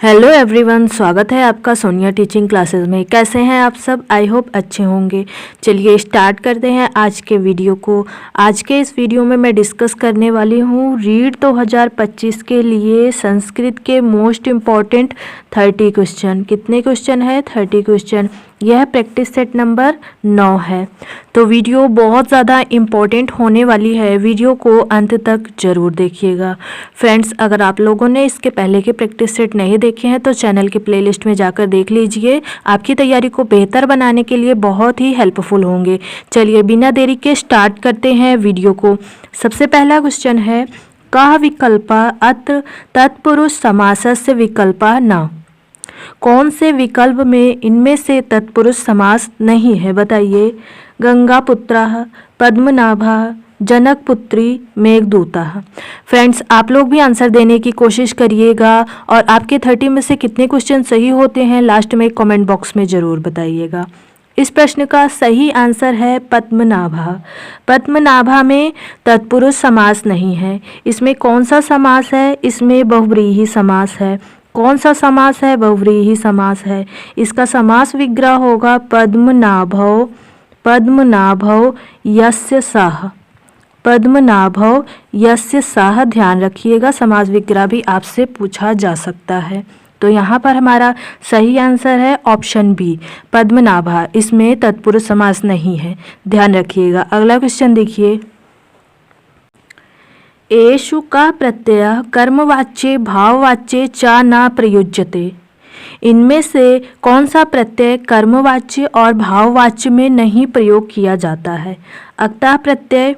Hello everyone, स्वागत है आपका सोनिया टीचिंग क्लासेस में। कैसे हैं आप सब? आई होप अच्छे होंगे। चलिए स्टार्ट करते हैं आज के वीडियो को। आज के इस वीडियो में मैं डिस्कस करने वाली हूँ रीड 2025 के लिए संस्कृत के मोस्ट इम्पॉर्टेंट 30 क्वेश्चन। कितने क्वेश्चन है? 30 क्वेश्चन। यह प्रैक्टिस सेट नंबर 9 है। तो वीडियो बहुत ज़्यादा इम्पॉर्टेंट होने वाली है, वीडियो को अंत तक ज़रूर देखिएगा। फ्रेंड्स, अगर आप लोगों ने इसके पहले के प्रैक्टिस सेट नहीं देखे हैं तो चैनल के प्लेलिस्ट में जाकर देख लीजिए। आपकी तैयारी को बेहतर बनाने के लिए बहुत ही हेल्पफुल होंगे। चलिए बिना देरी के स्टार्ट करते हैं वीडियो को। सबसे पहला क्वेश्चन है, कः विकल्पा अत्र तत्पुरुष समासस्य विकल्पा न। कौन से विकल्प में इनमें से तत्पुरुष समास नहीं है? बताइए। गंगापुत्रः, पद्मनाभः, जनकपुत्री, मेघदूतः। फ्रेंड्स, आप लोग भी आंसर देने की कोशिश करिएगा और आपके 30 में से कितने क्वेश्चन सही होते हैं लास्ट में कमेंट बॉक्स में ज़रूर बताइएगा। इस प्रश्न का सही आंसर है पद्मनाभा। पद्मनाभा में तत्पुरुष समास नहीं है। इसमें कौन सा समास है? इसमें बहुव्रीहि समास है। कौन सा समास है? बहुव्रीहि समास है। इसका समास विग्रह होगा पद्मनाभौ, पद्मनाभौ यस्य सः, पद्मनाभौ यस्य सः। ध्यान रखिएगा, समास विग्रह भी आपसे पूछा जा सकता है। तो यहाँ पर हमारा सही आंसर है ऑप्शन बी, पद्मनाभा। इसमें तत्पुरुष समास नहीं है, ध्यान रखिएगा। अगला क्वेश्चन देखिए। एषु का प्रत्यय कर्मवाच्ये भाववाच्ये च न प्रयुज्यते। इनमें से कौन सा प्रत्यय कर्मवाच्य और भाववाच्य में नहीं प्रयोग किया जाता है? अक्तः प्रत्यय,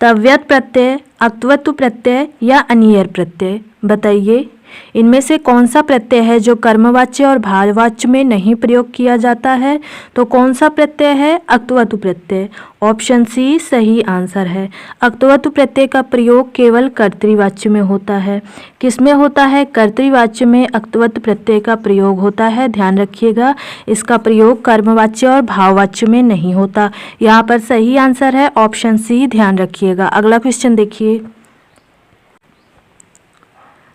तव्यत् प्रत्यय, अक्तवतु प्रत्यय या अनियर प्रत्यय? बताइए। इनमें से कौन सा प्रत्यय है जो कर्मवाच्य और भाववाच्य में नहीं प्रयोग किया जाता है? तो कौन सा प्रत्यय है? अक्तवतु प्रत्यय। ऑप्शन सी सही आंसर है। अक्तवतु प्रत्यय का प्रयोग केवल कर्तृवाच्य में होता है। किस में होता है? कर्तृवाच्य में अक्तवतु प्रत्यय का प्रयोग होता है। ध्यान रखिएगा, इसका प्रयोग कर्मवाच्य और भाववाच्य में नहीं होता। यहाँ पर सही आंसर है ऑप्शन सी, ध्यान रखिएगा। अगला क्वेश्चन देखिए।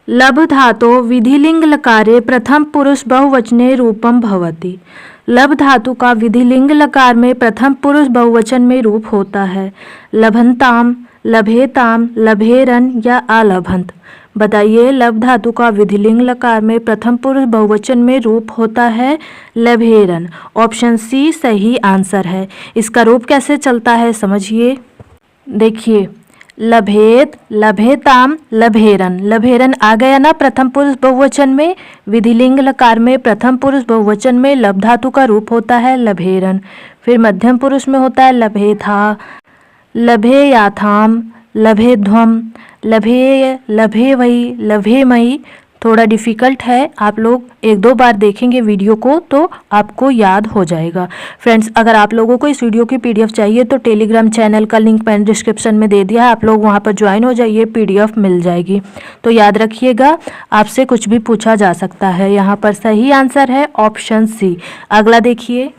लभ धातो विधिलिंग लकारे प्रथम पुरुष बहुवचने रूपम भवति। लभ धातु का विधिलिंग लकार में प्रथम पुरुष बहुवचन में रूप होता है। लभन्ताम, लभेताम, लभेरन या अलभंत। बताइए। लभ धातु का विधिलिंग लकार में प्रथम पुरुष बहुवचन में रूप होता है लभेरन। ऑप्शन सी सही आंसर है। इसका रूप कैसे चलता है समझिए। देखिए, लभेत, लभेताम, लभेरन। लभेरन आ गया ना प्रथम पुरुष बहुवचन में। विधिलिंग लकार में प्रथम पुरुष बहुवचन में लभ धातु का रूप होता है लभेरन। फिर मध्यम पुरुष में होता है लभेथा, लभेयाथाम, लभेध्वम, लभेय, लभेवई, लभेमयी। थोड़ा डिफ़िकल्ट है, आप लोग एक दो बार देखेंगे वीडियो को तो आपको याद हो जाएगा। फ्रेंड्स, अगर आप लोगों को इस वीडियो की पीडीएफ चाहिए तो टेलीग्राम चैनल का लिंक मैंने डिस्क्रिप्शन में दे दिया है, आप लोग वहां पर ज्वाइन हो जाइए, पीडीएफ मिल जाएगी। तो याद रखिएगा, आपसे कुछ भी पूछा जा सकता है। यहाँ पर सही आंसर है ऑप्शन सी। अगला देखिए।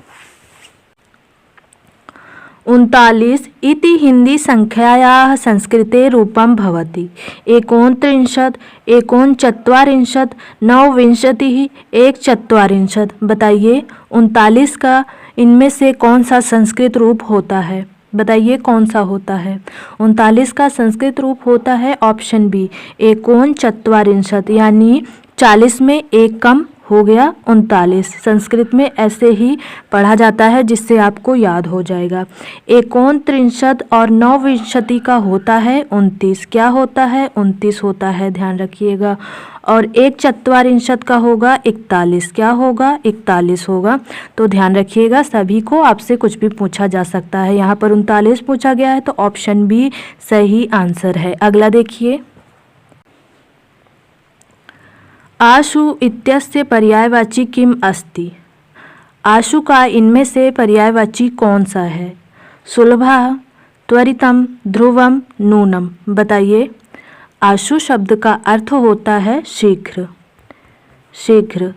39 इति हिंदी संख्यायाः संस्कृते रूपं भवति। 39, 39, नवविंशतिः, 140। बताइए 39 का इनमें से कौन सा संस्कृत रूप होता है? बताइए कौन सा होता है? 39 का संस्कृत रूप होता है ऑप्शन बी, 140। यानी 40 में एक कम हो गया 39। संस्कृत में ऐसे ही पढ़ा जाता है जिससे आपको याद हो जाएगा। 39 और नवविंशति का होता है 29। क्या होता है? 29 होता है, ध्यान रखिएगा। और 140 का होगा 41। क्या होगा? 41 होगा। तो ध्यान रखिएगा, सभी को आपसे कुछ भी पूछा जा सकता है। यहाँ पर 39 पूछा गया है तो ऑप्शन बी सही आंसर है। अगला देखिए। आशु इत्यस्य पर्यायवाची किम अस्ति। आशु का इनमें से पर्यायवाची कौन सा है? सुलभा, त्वरितम, ध्रुवम, नूनम। बताइए। आशु शब्द का अर्थ होता है शीघ्र, शीघ्र।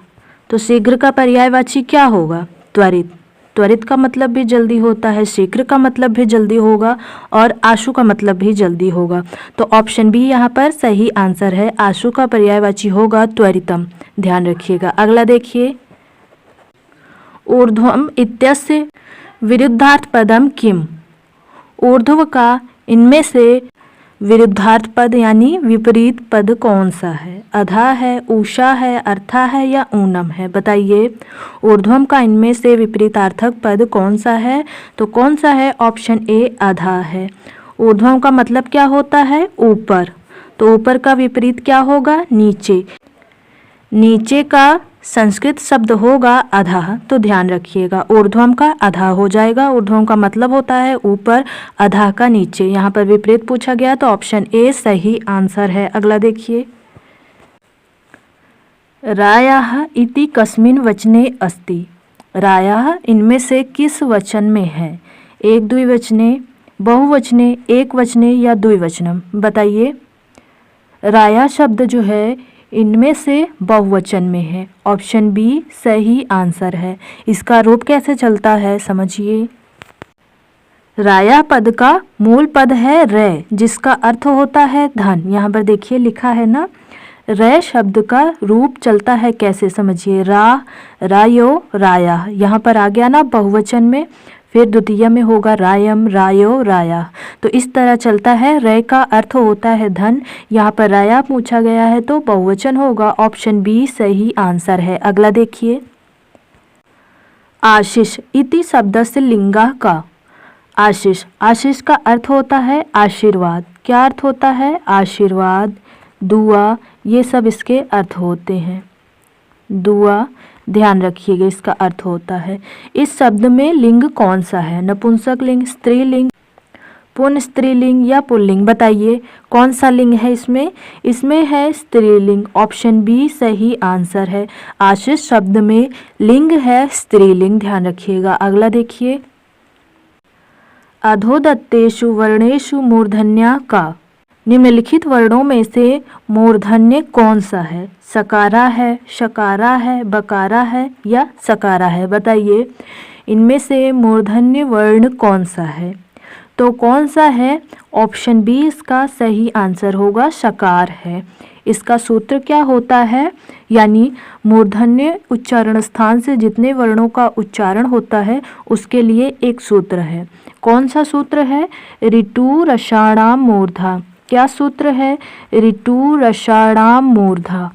तो शीघ्र का पर्यायवाची क्या होगा? त्वरित। त्वरित का मतलब भी जल्दी होता है, शीघ्र का मतलब भी जल्दी होगा और आशु का मतलब भी जल्दी होगा। तो ऑप्शन बी यहाँ पर सही आंसर है। आशु का पर्यायवाची होगा त्वरितम। ध्यान रखिएगा। अगला देखिए, ऊर्ध्वम इत्यस्य विरुद्धार्थ पदम किम। ऊर्ध्व का इनमें से विरुद्धार्थ पद यानी विपरीत पद कौन सा है? अधा है, ऊषा है, अर्था है या ऊनम है? बताइए, ऊर्ध्वम का इनमें से विपरीतार्थक पद कौन सा है? तो कौन सा है? ऑप्शन ए अधा है। ऊर्ध्वम का मतलब क्या होता है? ऊपर। तो ऊपर का विपरीत क्या होगा? नीचे। नीचे का संस्कृत शब्द होगा अधः। तो ध्यान रखिएगा, ऊर्ध्वम का अधा हो जाएगा। ऊर्ध्वम का मतलब होता है ऊपर, अधः का नीचे। यहाँ पर विपरीत पूछा गया तो ऑप्शन ए सही आंसर है। अगला देखिए, रायः इति कस्मिन् वचने अस्ति। रायः इनमें से किस वचन में है? एक द्विवचने, बहुवचने, एक वचने या द्विवचनम? बताइए। राया शब्द जो है इनमें से बहुवचन में है। ऑप्शन बी सही आंसर है। इसका रूप कैसे चलता है समझिए। राया पद का मूल पद है रै, जिसका अर्थ होता है धन। यहाँ पर देखिए लिखा है ना, रै शब्द का रूप चलता है कैसे समझिए। रा, रायो, राया। यहाँ पर आ गया ना बहुवचन में, फिर द्वितीय में होगा रायम, रायो, राया। तो इस तरह चलता है। रै का अर्थ होता है धन। यहाँ पर राया पूछा गया है तो बहुवचन होगा। ऑप्शन बी सही आंसर है। अगला देखिए, आशीष इति शब्दस्य लिंगः का। आशीष, आशीष का अर्थ होता है आशीर्वाद। क्या अर्थ होता है? आशीर्वाद, दुआ, ये सब इसके अर्थ होते हैं। दुआ, ध्यान रखिएगा, इसका अर्थ होता है। इस शब्द में लिंग कौन सा है? नपुंसक लिंग, स्त्रीलिंग, पुन स्त्रीलिंग या पुल्लिंग? बताइए कौन सा लिंग है इसमें? इसमें है स्त्रीलिंग। ऑप्शन बी सही आंसर है। आशीष शब्द में लिंग है स्त्रीलिंग। ध्यान रखिएगा। अगला देखिए, अधोदत्तेषु वर्णेषु मूर्धन्या का। निम्नलिखित वर्णों में से मूर्धन्य कौन सा है? सकारा है, शकारा है, बकारा है या सकारा है? बताइए, इनमें से मूर्धन्य वर्ण कौन सा है? तो कौन सा है? ऑप्शन बी इसका सही आंसर होगा, शकार है। इसका सूत्र क्या होता है? यानी मूर्धन्य उच्चारण स्थान से जितने वर्णों का उच्चारण होता है उसके लिए एक सूत्र है। कौन सा सूत्र है? ऋतु रसाणाम मूर्धा। क्या सूत्र है? ऋतु रसाणाम मूर्धा।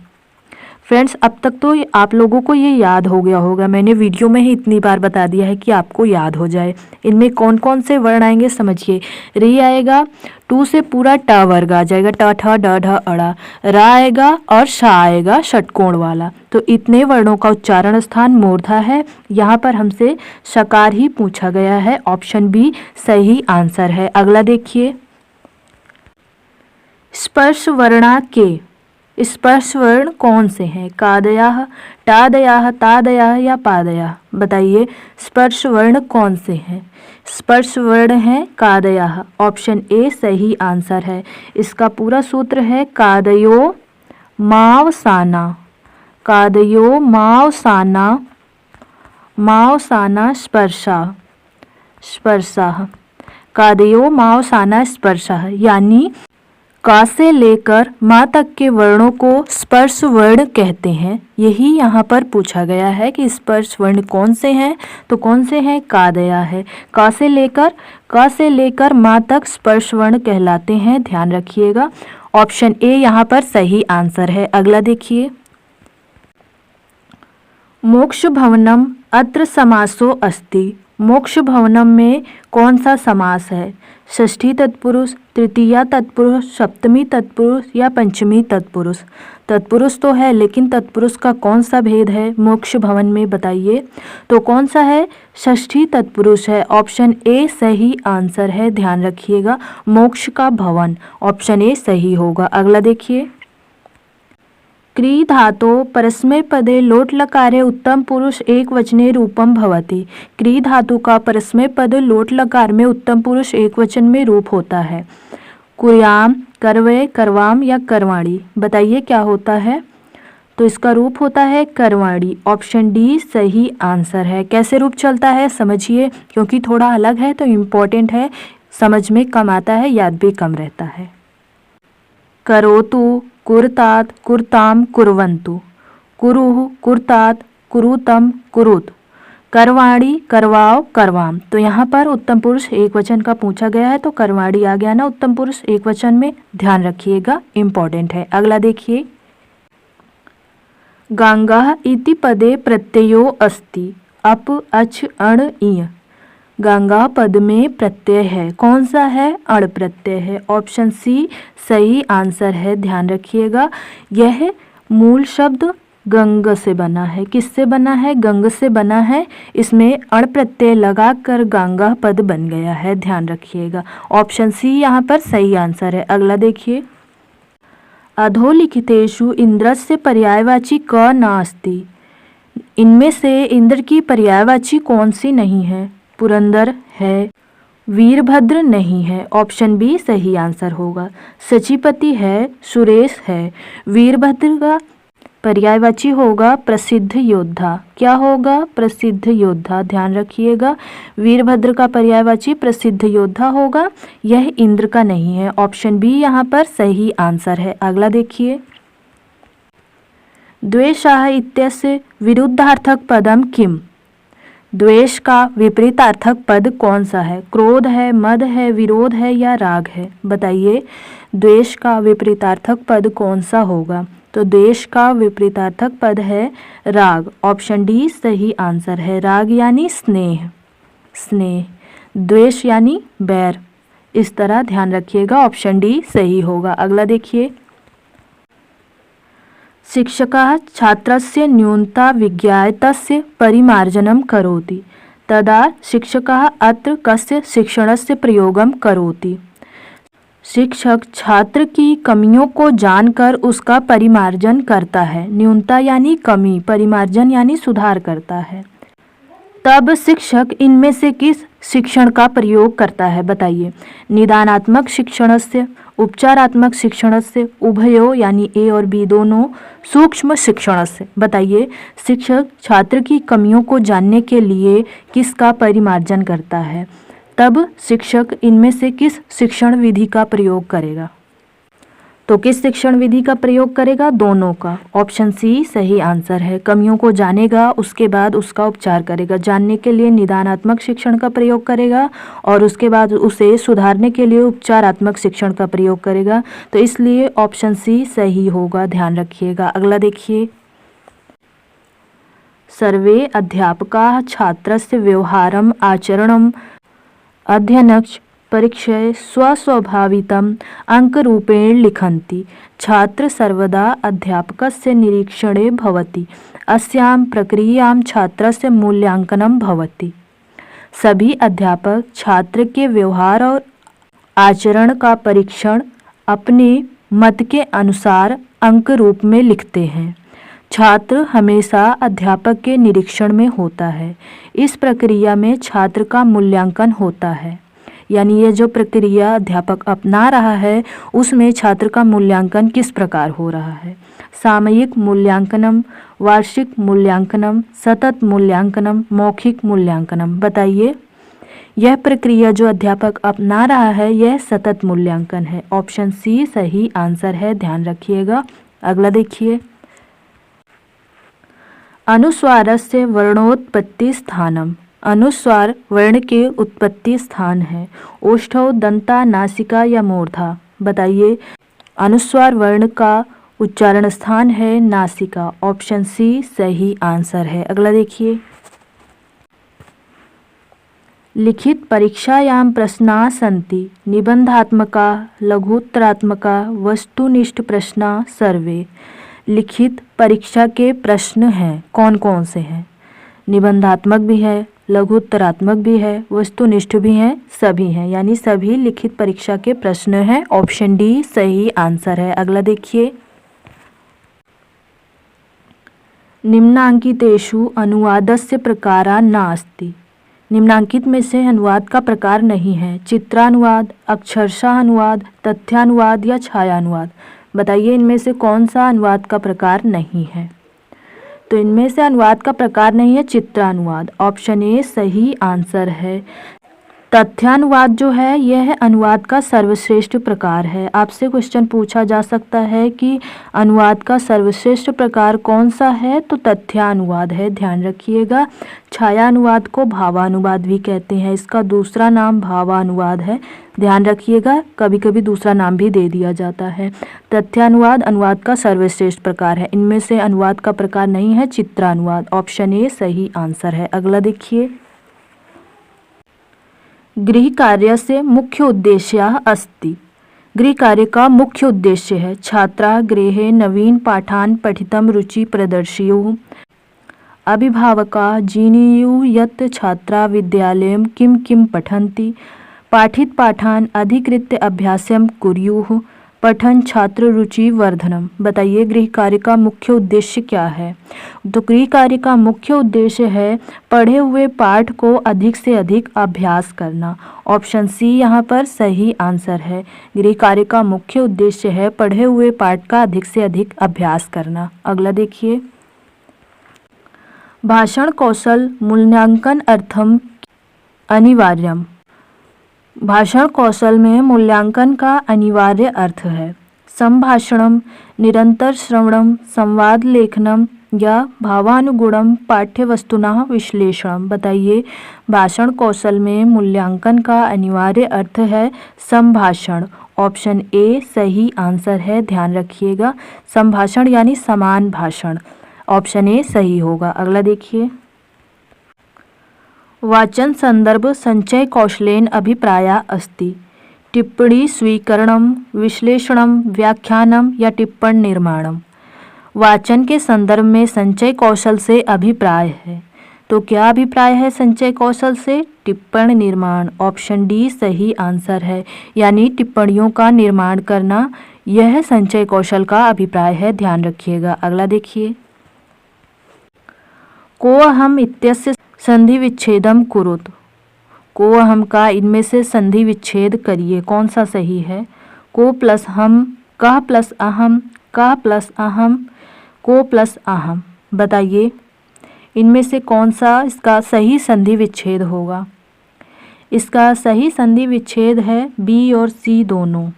फ्रेंड्स, अब तक तो आप लोगों को ये याद हो गया होगा। मैंने वीडियो में ही इतनी बार बता दिया है कि आपको याद हो जाए। इनमें कौन कौन से वर्ण आएंगे समझिए। री आएगा, टू से पूरा ट वर्ग आ जाएगा, ट ठ ड ढ अड़ा। रा आएगा और शा आएगा षटकोण वाला। तो इतने वर्णों का उच्चारण स्थान मूर्धा है। यहाँ पर हमसे शकार ही पूछा गया है। ऑप्शन बी सही आंसर है। अगला देखिए, स्पर्श वर्णा के। स्पर्श वर्ण कौन से हैं? कादयाः, टादयाः, तादयाः या पादयाः? बताइए, स्पर्श वर्ण कौन से हैं? स्पर्श वर्ण है कादयाः। ऑप्शन ए सही आंसर है। इसका पूरा सूत्र है कादयो मावसाना। कादयो मावसाना, मावसाना स्पर्शा, स्पर्शाः। कादयो मावसाना स्पर्शाः, यानी का से लेकर माँ तक के वर्णों को स्पर्श वर्ण कहते हैं। यही यहाँ पर पूछा गया है कि स्पर्श वर्ण कौन से हैं? तो कौन से हैं? कादया है। का से लेकर माँ तक स्पर्श वर्ण कहलाते हैं। ध्यान रखिएगा। ऑप्शन ए यहाँ पर सही आंसर है। अगला देखिए, मोक्ष भवनम अत्र समासो अस्ति। मोक्ष भवनम में कौन सा समास है? षष्ठी तत्पुरुष, तृतीया तत्पुरुष, सप्तमी तत्पुरुष या पंचमी तत्पुरुष? तत्पुरुष तो है, लेकिन तत्पुरुष का कौन सा भेद है मोक्ष भवन में? बताइए। तो कौन सा है? षष्ठी तत्पुरुष है। ऑप्शन ए सही आंसर है। ध्यान रखिएगा, मोक्ष का भवन। ऑप्शन ए सही होगा। अगला देखिए, क्री धातो परस्मैपदे लोट लकारे उत्तम पुरुष एक वचने रूपम भवति। क्री धातु का परस्मैपद लोट लकार में उत्तम पुरुष एक वचन में रूप होता है। कुर्याम, करवे, करवाम या करवाणी? बताइए क्या होता है? तो इसका रूप होता है करवाणी। ऑप्शन डी सही आंसर है। कैसे रूप चलता है समझिए, क्योंकि थोड़ा अलग है तो इम्पोर्टेंट है, समझ में कम आता है, याद भी कम रहता है। करोतु, कुरतात, कुरताम, कुर्वन्तु, कुरुः, कुरतात, कुरुतम, कुरुत, करवाणी, करवाओ, करवाम। तो यहाँ पर उत्तम पुरुष एक वचन का पूछा गया है, तो करवाणी आ गया ना उत्तम पुरुष एक वचन में, ध्यान रखिएगा, इम्पोर्टेंट है। अगला देखिए, गांगाः इति पदे प्रत्ययो अस्ति, अप, अच, अण, इय। गंगा पद में प्रत्यय है, कौन सा है? अण प्रत्यय है। ऑप्शन सी सही आंसर है, ध्यान रखिएगा। यह मूल शब्द गंग से बना है। किससे बना है? गंग से बना है। इसमें अण प्रत्यय लगाकर गंगा पद बन गया है, ध्यान रखिएगा। ऑप्शन सी यहाँ पर सही आंसर है। अगला देखिए, अधोलिखितेषु इंद्रस्य पर्यायवाची क नास्ति। इनमें से इंद्र की पर्यायवाची कौन सी नहीं है? पुरंदर है, वीरभद्र नहीं है। ऑप्शन बी सही आंसर होगा। सचिपति है, सुरेश है। वीरभद्र का पर्यायवाची होगा प्रसिद्ध योद्धा। क्या होगा? प्रसिद्ध योद्धा, ध्यान रखिएगा। वीरभद्र का पर्यायवाची प्रसिद्ध योद्धा होगा, यह इंद्र का नहीं है। ऑप्शन बी यहाँ पर सही आंसर है। अगला देखिए, द्वेषः इत्यस्य विरुद्धार्थक पदम किम। द्वेष का विपरीतार्थक पद कौन सा है? क्रोध है, मद है, विरोध है या राग है? बताइए, द्वेष का विपरीतार्थक पद कौन सा होगा? तो द्वेष का विपरीतार्थक पद है राग। ऑप्शन डी सही आंसर है। राग यानी स्नेह, स्नेह। द्वेष यानी बैर, इस तरह ध्यान रखिएगा। ऑप्शन डी सही होगा। अगला देखिए, शिक्षकः छात्रस्य न्यूनता विज्ञाय तस्य परिमार्जनं करोति, तदा शिक्षकः अत्र कस्य शिक्षणस्य प्रयोगं करोति। शिक्षक छात्र की कमियों को जानकर उसका परिमार्जन करता है। न्यूनता यानी कमी, परिमार्जन यानी सुधार करता है। तब शिक्षक इनमें से किस शिक्षण का प्रयोग करता है? बताइए, निदानात्मक शिक्षणस्य, उपचारात्मक शिक्षणस्य, उभयो यानी ए और बी दोनों, सूक्ष्म शिक्षणस्य। बताइए, शिक्षक छात्र की कमियों को जानने के लिए किसका परिमार्जन करता है? तब शिक्षक इनमें से किस शिक्षण विधि का प्रयोग करेगा? तो किस शिक्षण विधि का प्रयोग करेगा? दोनों का। ऑप्शन सी सही आंसर है। कमियों को जानेगा, उसके बाद उसका उपचार करेगा। जानने के लिए निदानात्मक शिक्षण का प्रयोग करेगा और उसके बाद उसे सुधारने के लिए उपचारात्मक शिक्षण का प्रयोग करेगा। तो इसलिए ऑप्शन सी सही होगा, ध्यान रखिएगा। अगला देखिए, सर्वे अध्यापकाः छात्रस्य व्यवहारम् आचरणम् अध्ययनच परीक्षाय स्वस्वाभाविकम् अंकरूपेण लिखन्ति। छात्र सर्वदा अध्यापकस्य निरीक्षणे भवति। अस्यां प्रक्रियां छात्रस्य मूल्यांकनं भवति। सभी अध्यापक छात्र के व्यवहार और आचरण का परीक्षण अपने मत के अनुसार अंक रूप में लिखते हैं। छात्र हमेशा अध्यापक के निरीक्षण में होता है। इस प्रक्रिया में छात्र का मूल्यांकन होता है, यानी ये जो प्रक्रिया अध्यापक अपना रहा है उसमें छात्र का मूल्यांकन किस प्रकार हो रहा है। सामयिक मूल्यांकनम, वार्षिक मूल्यांकनम, सतत मूल्यांकनम, मौखिक मूल्यांकनम। बताइए, यह प्रक्रिया जो अध्यापक अपना रहा है यह सतत मूल्यांकन है। ऑप्शन सी सही आंसर है, ध्यान रखिएगा। अगला देखिए, अनुस्वारस्य वर्णोत्पत्ति स्थानम। अनुस्वार वर्ण के उत्पत्ति स्थान है। ओष्ठौ, दंता, नासिका या मूर्धा। बताइए, अनुस्वार वर्ण का उच्चारण स्थान है नासिका। ऑप्शन सी सही आंसर है। अगला देखिए, लिखित परीक्षायां प्रश्नाः सन्ति निबंधात्मका, लघुत्तरात्मका, वस्तुनिष्ठ प्रश्नाः सर्वे। लिखित परीक्षा के प्रश्न हैं, कौन कौन से हैं? निबंधात्मक भी है, लघुत्तरात्मक भी है, वस्तुनिष्ठ भी हैं, सभी हैं, यानी सभी लिखित परीक्षा के प्रश्न हैं। ऑप्शन डी सही आंसर है। अगला देखिए, निम्नांकितेषु अनुवादस्य प्रकारा नास्ति। निम्नांकित में से अनुवाद का प्रकार नहीं है। चित्रानुवाद, अक्षरशः अनुवाद, तथ्यानुवाद या छायानुवाद। बताइए इनमें से कौन सा अनुवाद का प्रकार नहीं है। तो इनमें से अनुवाद का प्रकार नहीं है चित्रानुवाद। ऑप्शन ए सही आंसर है। तथ्यानुवाद जो है यह अनुवाद का सर्वश्रेष्ठ प्रकार है। आपसे क्वेश्चन पूछा जा सकता है कि अनुवाद का सर्वश्रेष्ठ प्रकार कौन सा है, तो तथ्यानुवाद है, ध्यान रखिएगा। छायानुवाद को भावानुवाद भी कहते हैं, इसका दूसरा नाम भावानुवाद है, ध्यान रखिएगा। कभी कभी दूसरा नाम भी दे दिया जाता है। तथ्यानुवाद अनुवाद का सर्वश्रेष्ठ प्रकार है। इनमें से अनुवाद का प्रकार नहीं है चित्रानुवाद। ऑप्शन ए सही आंसर है। अगला देखिए, गृह कार्य से मुख्य उद्देश्य अस्ति। गृह कार्य का मुख्य उद्देश्य है छात्रा गृहे नवीन पाठान पठितम रुचि प्रदर्शयु अभिभावका जीनीयु यत् छात्रा विद्यालयं किं किं पठन्ति पाठित पाठान अधिकृत्य अभ्यासं कुर्युः पठन छात्र रुचि वर्धनम। बताइए गृह कार्य का मुख्य उद्देश्य क्या है। तो गृह कार्य का मुख्य उद्देश्य है पढ़े हुए पाठ को अधिक से अधिक अभ्यास करना। ऑप्शन सी यहाँ पर सही आंसर है। गृह कार्य का मुख्य उद्देश्य है पढ़े हुए पाठ का अधिक से अधिक अभ्यास करना। अगला देखिए, भाषण कौशल मूल्यांकन अर्थम अनिवार्यम। भाषण कौशल में मूल्यांकन का अनिवार्य अर्थ है संभाषणम, निरंतर श्रवणम, संवाद लेखनम या भावानुगुणम पाठ्यवस्तुना विश्लेषणम। बताइए भाषण कौशल में मूल्यांकन का अनिवार्य अर्थ है संभाषण। ऑप्शन ए सही आंसर है, ध्यान रखिएगा। संभाषण यानी समान भाषण। ऑप्शन ए सही होगा। अगला देखिए, वाचन संदर्भ संचय कौशलेन अभिप्राया अस्ति। टिप्पणी स्वीकरणम, विश्लेषणम, व्याख्यानम या टिप्पण निर्माणम। वाचन के संदर्भ में संचय कौशल से अभिप्राय है। तो क्या अभिप्राय है संचय कौशल से? टिप्पण निर्माण। ऑप्शन डी सही आंसर है, यानी टिप्पणियों का निर्माण करना, यह संचय कौशल का अभिप्राय है, ध्यान रखिएगा। अगला देखिए, को अहम इत्यस्य संधि विच्छेदम कुरुत। को अहम का इनमें से संधि विच्छेद करिए, कौन सा सही है? को प्लस हम, कह प्लस अहम, कह प्लस अहम, को प्लस अहम। बताइए इनमें से कौन सा इसका सही संधि विच्छेद होगा। इसका सही संधि विच्छेद है बी और सी दोनों।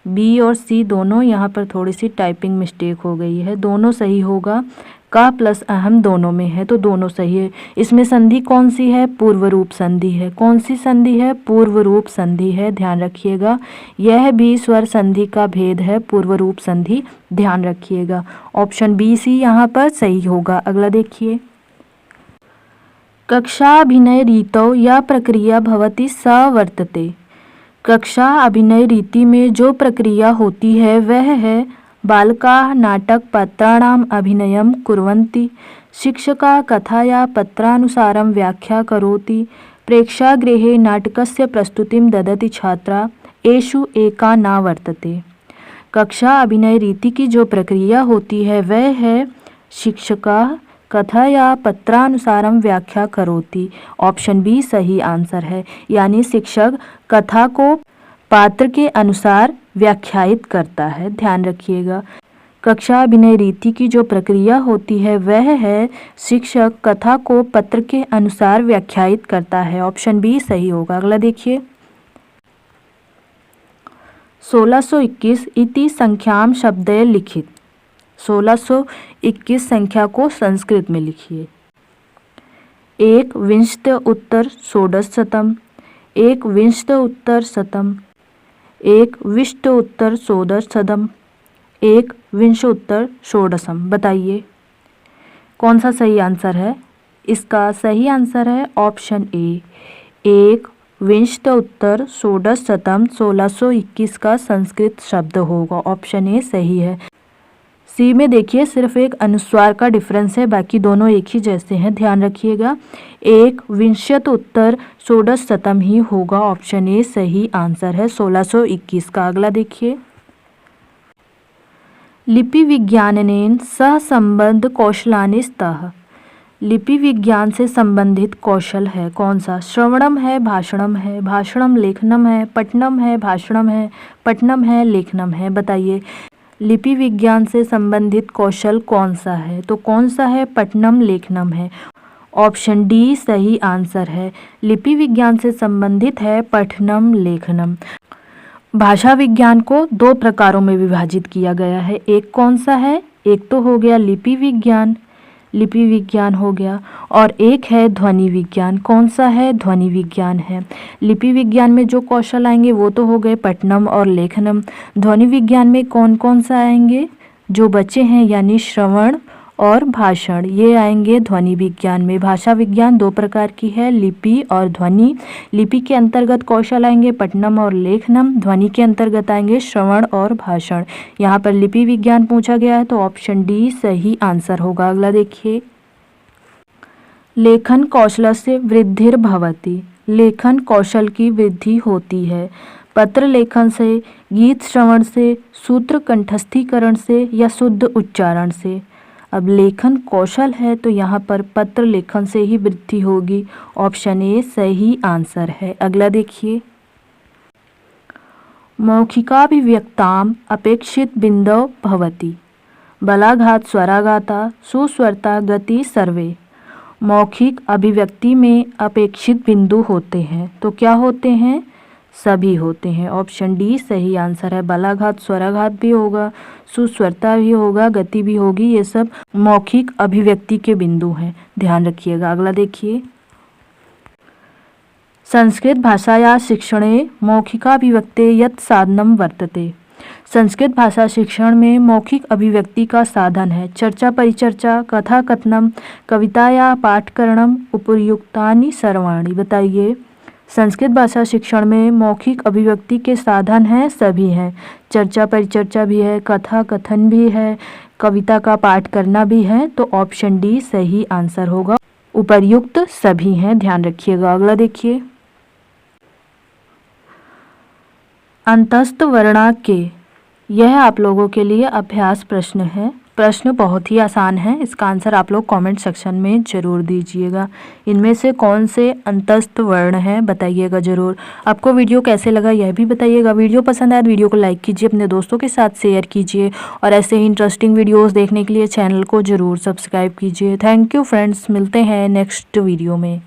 बी और सी दोनों, यहाँ पर थोड़ी सी टाइपिंग मिस्टेक हो गई है, दोनों सही होगा। का प्लस अहम दोनों में है तो दोनों सही है। इसमें संधि कौन सी है? पूर्व रूप संधि है। कौन सी संधि है? पूर्व रूप संधि है, ध्यान रखिएगा। यह भी स्वर संधि का भेद है, पूर्व रूप संधि, ध्यान रखिएगा। ऑप्शन बी सी यहाँ पर सही होगा। अगला देखिए, कक्षा अभिनय रीतौ या प्रक्रिया भवति स वर्तते। कक्षा अभिनय रीति में जो प्रक्रिया होती है वह है बालकाः नाटक पत्राणाम अभिनयम कुर्वन्ति, शिक्षका कथाया पत्रानुसारं व्याख्या करोति, प्रेक्षागृहे नाटकस्य प्रस्तुतिं ददति छात्रा, एषु एका न वर्तते। कक्षा अभिनय रीति की जो प्रक्रिया होती है वह है शिक्षका कथा या पत्रानुसारम व्याख्या करोति। ऑप्शन बी सही आंसर है, यानी शिक्षक कथा को पात्र के अनुसार व्याख्यायित करता है, ध्यान रखिएगा। कक्षा अभिनय रीति की जो प्रक्रिया होती है वह है शिक्षक कथा को पत्र के अनुसार व्याख्यायित करता है। ऑप्शन बी सही होगा। अगला देखिए, 1621 इति संख्याम शब्दे लिखित। 1621 संख्या को संस्कृत में लिखिए। 1/20 1/20 1/20 1/20 बताइए कौन सा सही आंसर है। इसका सही आंसर है ऑप्शन ए 1/20 1621 का संस्कृत शब्द होगा। ऑप्शन ए सही है। सी में देखिए सिर्फ एक अनुस्वार का डिफरेंस है, बाकी दोनों एक ही जैसे हैं, ध्यान रखिएगा। 1/20 ही होगा। ऑप्शन ए सही आंसर है 1621 का। अगला देखिए, लिपि विज्ञानेन सह संबद्ध कौशलानि स्तः। लिपि विज्ञान से संबंधित कौशल है कौन सा? श्रवणम है, भाषणम है, भाषणम लेखनम है, पठनम है, भाषणम है, पठनम है, लेखनम है। बताइए लिपि विज्ञान से संबंधित कौशल कौन सा है? तो कौन सा है? पठनम लेखनम है। ऑप्शन डी सही आंसर है। लिपि विज्ञान से संबंधित है पठनम लेखनम। भाषा विज्ञान को दो प्रकारों में विभाजित किया गया है। एक कौन सा है? एक तो हो गया लिपि विज्ञान हो गया, और एक है ध्वनि विज्ञान। कौन सा है? ध्वनि विज्ञान है। लिपि विज्ञान में जो कौशल आएंगे वो तो हो गए पठनम और लेखनम। ध्वनि विज्ञान में कौन कौन सा आएंगे? जो बच्चे हैं यानी श्रवण और भाषण, ये आएंगे ध्वनि विज्ञान में। भाषा विज्ञान दो प्रकार की है, लिपि और ध्वनि। लिपि के अंतर्गत कौशल आएंगे पठनम और लेखनम, ध्वनि के अंतर्गत आएंगे श्रवण और भाषण। यहाँ पर लिपि विज्ञान पूछा गया है तो ऑप्शन डी सही आंसर होगा। अगला देखिए, लेखन कौशलस्य वृद्धिर्भवति। लेखन कौशल की वृद्धि होती है पत्र लेखन से, गीत श्रवण से, सूत्र कंठस्थीकरण से या शुद्ध उच्चारण से। अब लेखन कौशल है तो यहाँ पर पत्र लेखन से ही वृद्धि होगी। ऑप्शन ए सही आंसर है। अगला देखिए, मौखिकाभिव्यक्ताम अपेक्षित बिंदौ भवति। बलाघात स्वराघाता सुस्वरता गति सर्वे। मौखिक अभिव्यक्ति में अपेक्षित बिंदु होते हैं तो क्या होते हैं? सभी होते हैं। ऑप्शन डी सही आंसर है। बलाघात स्वराघात भी होगा, सुस्वरता भी होगा, गति भी होगी, ये सब मौखिक अभिव्यक्ति के बिंदु हैं, ध्यान रखिएगा। अगला देखिए, संस्कृत भाषाया शिक्षणे मौखिकाभिव्यक्ते यत् साधनम वर्तते। संस्कृत भाषा शिक्षण में मौखिक अभिव्यक्ति का साधन है चर्चा परिचर्चा, कथा कथनम, कविता या पाठकरणम, उपर्युक्तानि सर्वाणि। बताइए, संस्कृत भाषा शिक्षण में मौखिक अभिव्यक्ति के साधन हैं, सभी हैं। चर्चा परिचर्चा भी है, कथा कथन भी है, कविता का पाठ करना भी है, तो ऑप्शन डी सही आंसर होगा। उपर्युक्त सभी हैं, ध्यान रखिएगा। अगला देखिए, अंतस्थ वर्णा के, यह आप लोगों के लिए अभ्यास प्रश्न है। प्रश्न बहुत ही आसान है, इसका आंसर आप लोग कमेंट सेक्शन में ज़रूर दीजिएगा। इनमें से कौन से अंतस्थ वर्ण है बताइएगा ज़रूर। आपको वीडियो कैसे लगा यह भी बताइएगा। वीडियो पसंद आए तो वीडियो को लाइक कीजिए, अपने दोस्तों के साथ शेयर कीजिए, और ऐसे ही इंटरेस्टिंग वीडियोज़ देखने के लिए चैनल को ज़रूर सब्सक्राइब कीजिए। थैंक यू फ्रेंड्स, मिलते हैं नेक्स्ट वीडियो में।